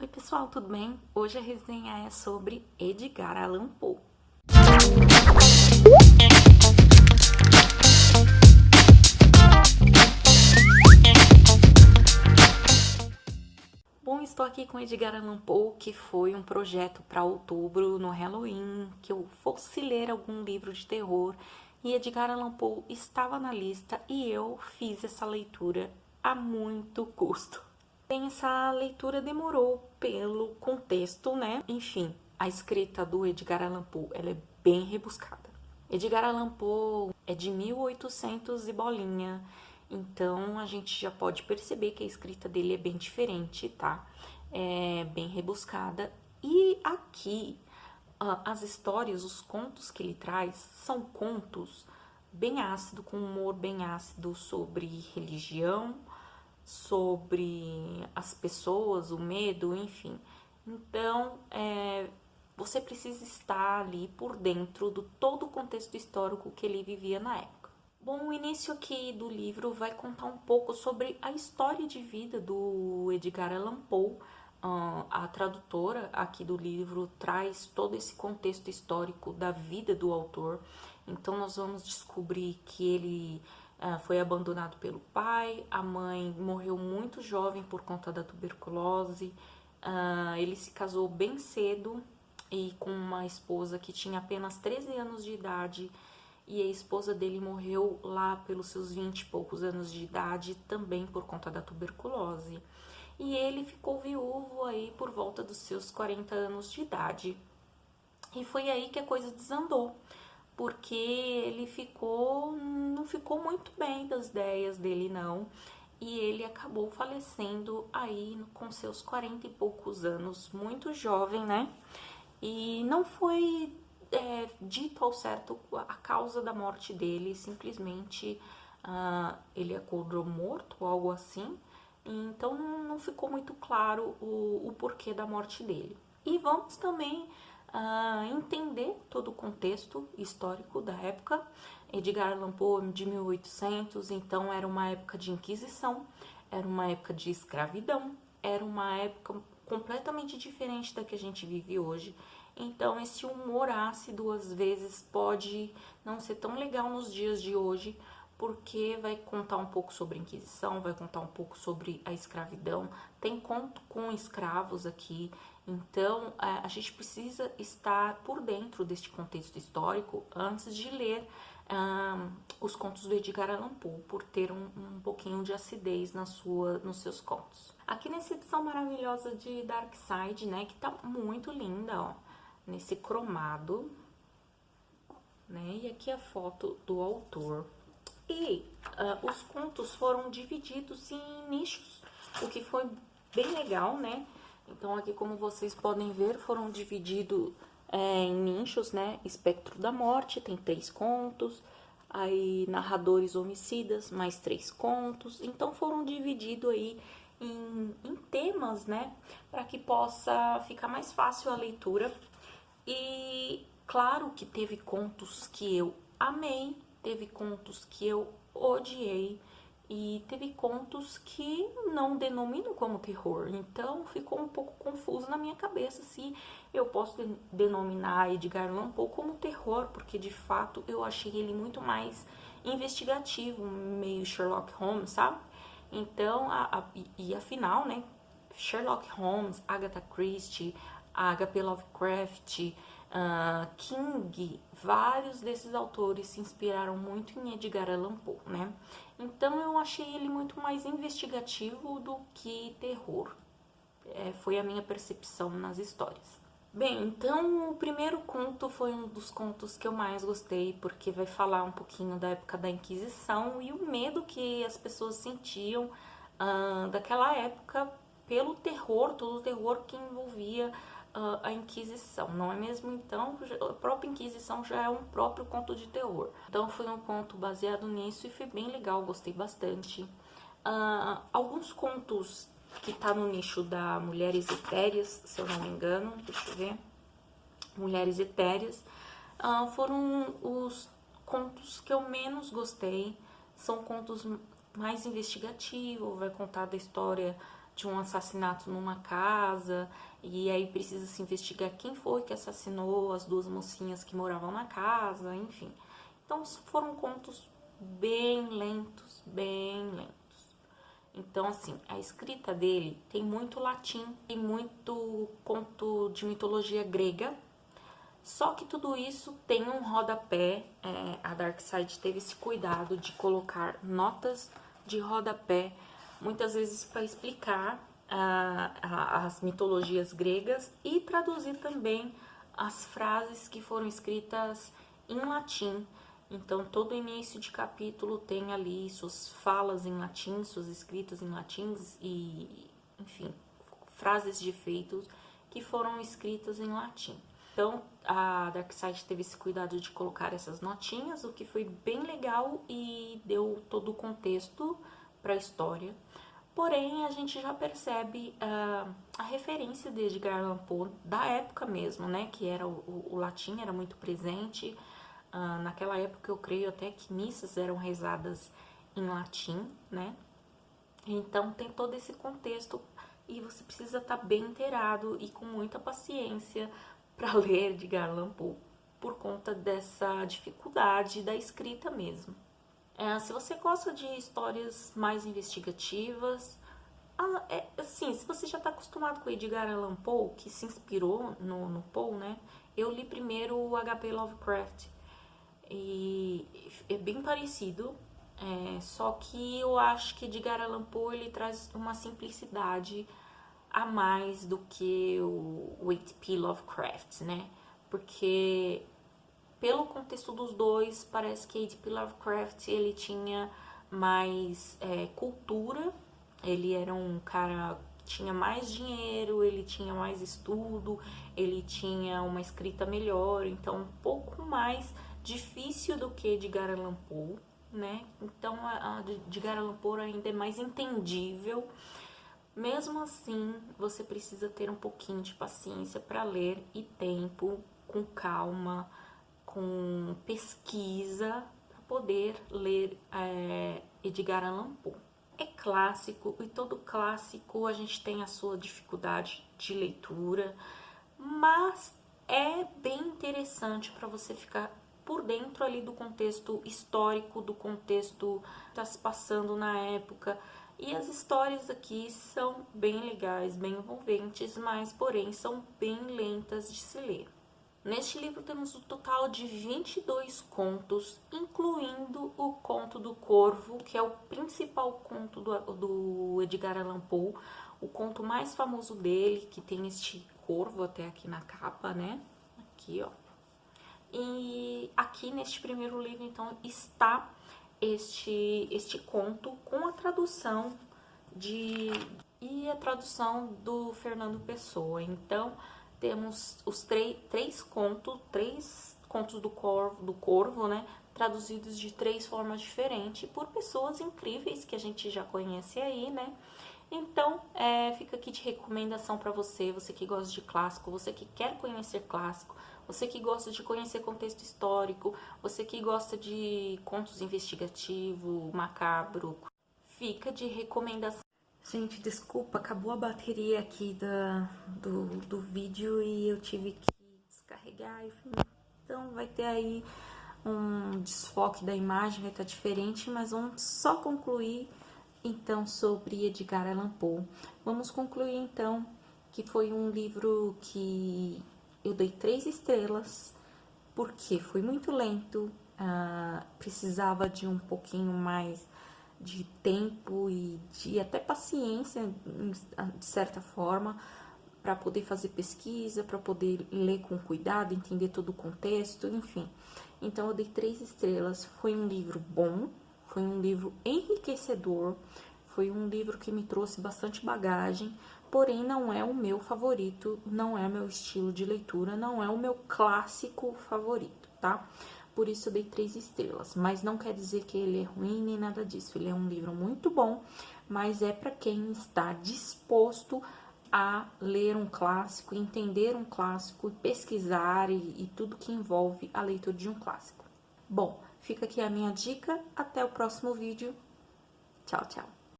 Oi pessoal, tudo bem? Hoje a resenha é sobre Edgar Allan Poe. Bom, estou aqui com Edgar Allan Poe, que foi um projeto para outubro, no Halloween, que eu fosse ler algum livro de terror, e Edgar Allan Poe estava na lista e eu fiz essa leitura a muito custo. Bem, essa leitura demorou pelo contexto, né? Enfim, a escrita do Edgar Allan Poe, ela é bem rebuscada. Edgar Allan Poe é de 1800 e bolinha, então a gente já pode perceber que a escrita dele é bem diferente, tá? É bem rebuscada. E aqui, as histórias, os contos que ele traz, são contos bem ácido, com humor bem ácido sobre religião, sobre as pessoas, o medo, enfim. Então, você precisa estar ali por dentro do todo o contexto histórico que ele vivia na época. Bom, o início aqui do livro vai contar um pouco sobre a história de vida do Edgar Allan Poe. A tradutora aqui do livro traz todo esse contexto histórico da vida do autor. Então nós vamos descobrir que ele foi abandonado pelo pai, a mãe morreu muito jovem por conta da tuberculose, ele se casou bem cedo e com uma esposa que tinha apenas 13 anos de idade, e a esposa dele morreu lá pelos seus 20 e poucos anos de idade, também por conta da tuberculose. E ele ficou viúvo aí por volta dos seus 40 anos de idade. E foi aí que a coisa desandou, porque ele não ficou muito bem das ideias dele não, e ele acabou falecendo aí com seus 40 e poucos anos, muito jovem, né? E não foi dito ao certo a causa da morte dele, simplesmente ele acordou morto, algo assim. Então não ficou muito claro o porquê da morte dele. E vamos também entender todo o contexto histórico da época. Edgar Allan Poe de 1800, então era uma época de Inquisição, era uma época de escravidão, era uma época completamente diferente da que a gente vive hoje. Então esse humor ácido às vezes pode não ser tão legal nos dias de hoje, porque vai contar um pouco sobre a Inquisição, vai contar um pouco sobre a escravidão, tem conto com escravos aqui, então a gente precisa estar por dentro deste contexto histórico antes de ler os contos do Edgar Allan Poe, por ter um pouquinho de acidez nos seus contos. Aqui nessa edição maravilhosa de Darkseid, né, que tá muito linda, ó, nesse cromado, né, e aqui a foto do autor. E os contos foram divididos em nichos, o que foi bem legal, né? Então aqui, como vocês podem ver, foram divididos em nichos, né? Espectro da Morte, tem 3 contos. Aí, Narradores Homicidas, mais 3 contos. Então foram divididos aí em temas, né? Para que possa ficar mais fácil a leitura. E claro que teve contos que eu amei, teve contos que eu odiei e teve contos que não denominam como terror. Então ficou um pouco confuso na minha cabeça se eu posso denominar Edgar Allan Poe como terror, porque de fato eu achei ele muito mais investigativo, meio Sherlock Holmes, sabe? Então, e afinal, né, Sherlock Holmes, Agatha Christie, H.P. Lovecraft, King, vários desses autores se inspiraram muito em Edgar Allan Poe, né? Então eu achei ele muito mais investigativo do que terror. Foi a minha percepção nas histórias. Bem, então o primeiro conto foi um dos contos que eu mais gostei, porque vai falar um pouquinho da época da Inquisição e o medo que as pessoas sentiam daquela época pelo terror, todo o terror que envolvia a Inquisição, não é mesmo? Então, a própria Inquisição já é um próprio conto de terror. Então, foi um conto baseado nisso e foi bem legal, gostei bastante. Alguns contos que tá no nicho da Mulheres Etéreas, se eu não me engano, deixa eu ver. Mulheres Etéreas, foram os contos que eu menos gostei. São contos mais investigativos, vai contar da história de um assassinato numa casa, e aí precisa se investigar quem foi que assassinou as duas mocinhas que moravam na casa, enfim. Então foram contos bem lentos, bem lentos. Então, assim, a escrita dele tem muito latim, tem muito conto de mitologia grega, só que tudo isso tem um rodapé. A Darkside teve esse cuidado de colocar notas de rodapé, muitas vezes para explicar as mitologias gregas e traduzir também as frases que foram escritas em latim. Então, todo início de capítulo tem ali suas falas em latim, suas escritas em latim e, enfim, frases de efeitos que foram escritas em latim. Então, a Darkside teve esse cuidado de colocar essas notinhas, o que foi bem legal e deu todo o contexto para a história. Porém, a gente já percebe a referência de Edgar Allan Poe da época mesmo, né? Que era o latim era muito presente. Naquela época, eu creio até que missas eram rezadas em latim, né? Então, tem todo esse contexto e você precisa estar bem inteirado e com muita paciência para ler Edgar Allan Poe, por conta dessa dificuldade da escrita mesmo. Se você gosta de histórias mais investigativas, assim, se você já está acostumado com Edgar Allan Poe, que se inspirou no Poe, né? Eu li primeiro o H.P. Lovecraft e é bem parecido, só que eu acho que Edgar Allan Poe ele traz uma simplicidade a mais do que o H.P. Lovecraft, né? Porque pelo contexto dos dois, parece que H.P. Lovecraft ele tinha mais cultura, ele era um cara que tinha mais dinheiro, ele tinha mais estudo, ele tinha uma escrita melhor, então um pouco mais difícil do que Edgar Allan Poe, né? Então a Edgar Allan Poe ainda é mais entendível. Mesmo assim, você precisa ter um pouquinho de paciência para ler e tempo, com calma, com pesquisa, para poder ler Edgar Allan Poe. É clássico e todo clássico a gente tem a sua dificuldade de leitura, mas é bem interessante para você ficar por dentro ali do contexto histórico, do contexto que está se passando na época. E as histórias aqui são bem legais, bem envolventes, mas porém são bem lentas de se ler. Neste livro temos um total de 22 contos, incluindo o Conto do Corvo, que é o principal conto do Edgar Allan Poe, o conto mais famoso dele, que tem este corvo até aqui na capa, né? Aqui, ó. E aqui neste primeiro livro, então, está este conto com a tradução do Fernando Pessoa. Então, temos os três contos do Corvo, né, traduzidos de 3 formas diferentes por pessoas incríveis que a gente já conhece aí, né? Então, fica aqui de recomendação para você que gosta de clássico, você que quer conhecer clássico, você que gosta de conhecer contexto histórico, você que gosta de contos investigativos, macabro, fica de recomendação. Gente, desculpa, acabou a bateria aqui do vídeo e eu tive que descarregar. Então vai ter aí um desfoque da imagem, vai estar diferente, mas vamos só concluir então sobre Edgar Allan Poe. Vamos concluir então que foi um livro que eu dei 3 estrelas, porque foi muito lento, precisava de um pouquinho mais de tempo e de até paciência, de certa forma, para poder fazer pesquisa, para poder ler com cuidado, entender todo o contexto, enfim. Então eu dei 3 estrelas. Foi um livro bom, foi um livro enriquecedor, foi um livro que me trouxe bastante bagagem, porém não é o meu favorito, não é o meu estilo de leitura, não é o meu clássico favorito, tá? Por isso eu dei 3 estrelas, mas não quer dizer que ele é ruim nem nada disso. Ele é um livro muito bom, mas é para quem está disposto a ler um clássico, entender um clássico, pesquisar e tudo que envolve a leitura de um clássico. Bom, fica aqui a minha dica, até o próximo vídeo. Tchau, tchau!